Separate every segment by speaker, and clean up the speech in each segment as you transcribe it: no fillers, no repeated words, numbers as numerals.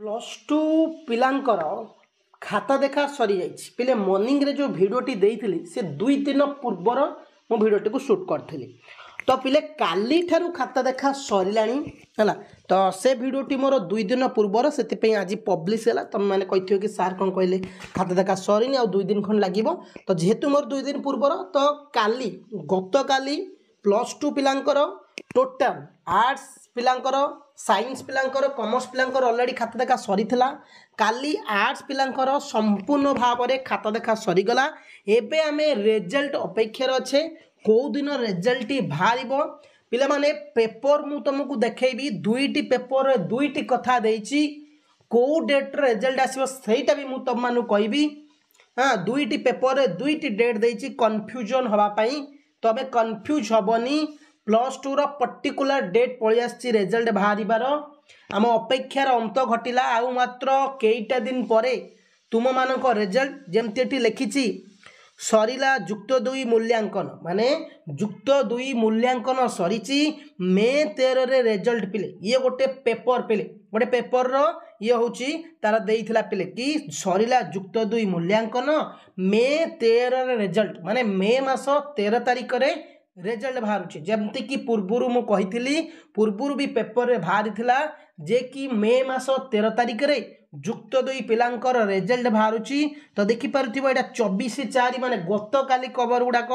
Speaker 1: +2 पिलांकर खाता देखा सरी जाइए पिले मॉर्निंग रे जो भिडटी देइथिली से 2 दिन पूर्वर मो भिडटी को शूट करथिली तो पिले काली ठारू खाता देखा सरिलानी है तो से भिडटी मोर 2 दिन पूर्वर से आज पब्लिश है तुम मैंने कही कि सार कौन कहले खाता देखा सरीनी आ 2 दिन खंड लगे तो जेहेतु मोर 2 दिन पूर्वर तो काली गत काली +2 पिलांकर टोटाल आर्ट्स पिलांकर साइंस पिलांकर कॉमर्स पिलांकर ऑलरेडी खाता देखा सरीथिला काली आर्ट्स पिलांकर संपूर्ण भाव में खाता देखा सरीगला एबे आमे रिजल्ट अपेक्षार अच्छे कौ दिन रिजल्ट बाहर पिला माने पेपर मु तुमको देखैबी 2टी पेपर रे 2टी कथा देइची कौ डेट रिजल्ट आसीबो सेटा भी मु तुम मानु कहबी हाँ 2टी पेपर रे 2टी डेट देइची कन्फ्यूजन हवा पई तबे कन्फ्यूज हबनी +2 रो पर्टिकुलर डेट पळि आछि रिजल्ट बाहरिबार आम अपेक्षार अंत घटिला आउ मात्र केईटा दिन परे तुम मानक रिजल्ट जेमती एठी लिखिछि सरीला युक्त 2 मूल्यांकन माने युक्त 2 मूल्यांकन सरीची मे 13 रे रिजल्ट पिले ये गोटे पेपर रो ये होची तारा देइथिला पिले कि सरीला युक्त 2 मूल्यांकन मे 13 रे रिजल्ट माने मे मास 13 तारिख रे रिजल्ट बाहर जमती कि पूर्वर मु कही पूर्वर भी पेपर रे बाहरी थिला जे कि मे मास 13 तारिख रे युक्त 2 पिलांकर रिजल्ट बाहर तो देखि पारुथिबो एटा 24/4 माने गत काली कवर गुडाक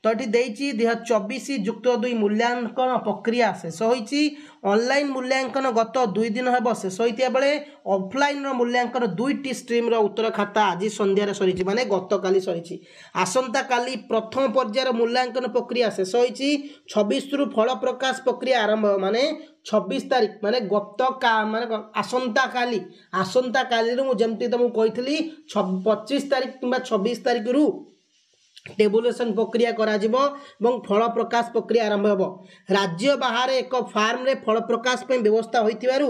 Speaker 1: तो ये देइछि 2024 युक्त 2 मूल्यांकन प्रक्रिया शेष होइछि ऑनलाइन मूल्यांकन गत 2 दिन हेब शेष होइतिया बेले ऑफलाइन मूल्यांकन 2टी स्ट्रीम रो उत्तर खाता आज संध्या रे सरिछि माने गत काली सरिछि आसंता काली प्रथम पर्यायर मूल्यांकन प्रक्रिया शेष होइछि 26 रु फल प्रकाश प्रक्रिया आरंभ माने 26 तारिख माने गत का माने आसंता काली रु जेमती तुमको कहितली 25 तारिख किबा 26 तारिख रु टेबुलेशन प्रक्रिया करा जिवो एवं फल प्रकाश प्रक्रिया आरंभ होबो राज्य बाहर एक फार्म रे फल प्रकाश पे व्यवस्था होइतिबारु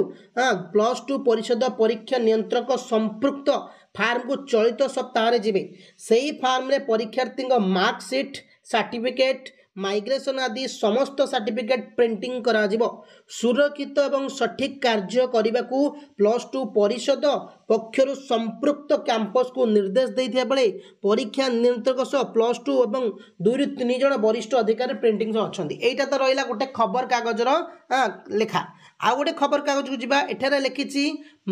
Speaker 1: +2 परिषद परीक्षा नियंत्रक संपृक्त फार्म को चलित सप्ताह रे जिबे सेही फार्म रे परीक्षार्थी मार्कशीट सर्टिफिकेट माइग्रेशन आदि समस्त सर्टिफिकेट प्रिंटिंग करा जिवो सुरक्षित एवं सठिक कार्य करने को +2 परिषद पक्षरु संपृक्त कैंपस को निर्देश देइथिया बेले परीक्षा नियंत्रक सह +2 एवं 2 रु 3 जन वरिष्ठ अधिकारी प्रिंटिंग अछंती एटा तो रहिला गोटे खबर कागज रो लेखा आ गोटे खबर कागज को जिबा एठारे लिखिछि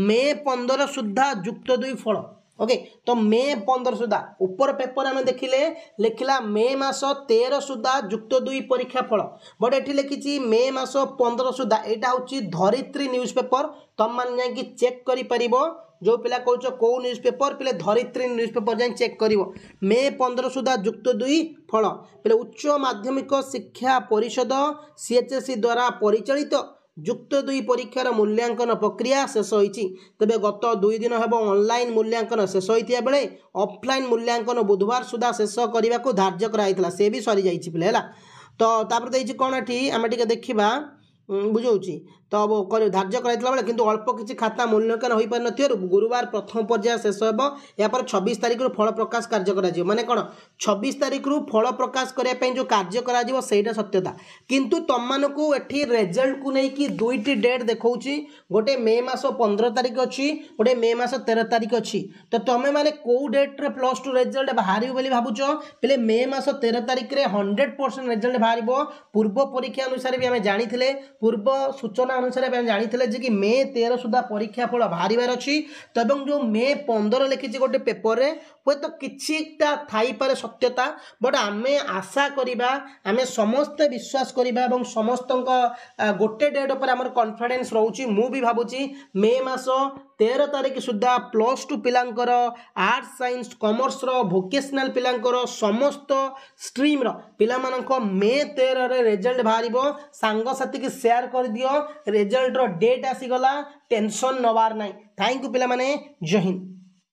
Speaker 1: मे 15 सुद्धा युक्त 2 फल ओके तो मे 15 सुधा ऊपर पेपर आम देखिले लिखला मे मास 13 सुधा युक्त 2 परीक्षा फल बट एठी लिखिछि मे मास 15 सुधा एटा होची धरित्री न्यूज पेपर तुम मान जाई चेक करि परिबो जो पिला कहछ को न्यूज पेपर पिले धरित्री न्यूज पेपर जाई चेक करिवो मे 15 सुधा युक्त 2 फल पिले उच्च माध्यमिक शिक्षा परिषद सीएचएससी द्वारा परिचालित युक्त 2 परीक्षार मूल्यांकन प्रक्रिया शेष होइछि तबे गत 2 दिन हेब ऑनलाइन मूल्यांकन शेष होइतिया बेले ऑफलाइन मूल्यांकन बुधवार सुधा शेष करने को धार्य कराइथिला से भी सरी जाइछि पिले हला तो तापर देइछि कोन एठी आमे टिके देखिबा बुझौछि तो अब धार्य कराइथिला बेले किंतु अल्प किछि खाता मूल्यांकन होई पार नथियो गुरुवार प्रथम पर्याय शेष हेबो या पर 26 तारिख रु फल प्रकाश कार्य करा जिवो माने कोन 26 तारिख रु फल प्रकाश करिया पई जो कार्य करा जिवो सेटा सत्यता किंतु तम मानको एठी रिजल्ट को नै कि 2टी डेट देखौछि गोटे मे मास 15 तारिख अछि गोटे मे मास 13 तारिख अछि तो तमे माने को डेट रे +2 रिजल्ट बाहरियो बोली भाबुछो पले मे मास 13 तारिख रे 100% रिजल्ट बाहरिबो पूर्व परीक्षा अनुसार भी हमें जानिथिले पूर्व सूचना अनुसार भी जानिथिले जे कि मे 13 सुधा परीक्षा फल बाहरिबार अछि तबं जो मे 15 लिखिछि गोटे पेपर रे होय तो किछिटा थाई पारे सत्यता बट आमे आशा करिबा आमे समस्त विश्वास करिबा एवं समस्त गोटे डेट पर हमर कॉन्फिडेंस रहउछि मु भी भाबुछि मे मास 13 तारिख सुधा +2 पिलांकर आर्ट्स साइंस कॉमर्स रो वोकेशनल पिलांकर समस्त स्ट्रीम रो पिला मानक मे 13 रे रिजल्ट बाहरिबो सांग साथी के शेयर कर दियो रिजल्ट रो डेट आसी गला टेंशन नवार नाही थैंक यू पिला माने जय हिंद।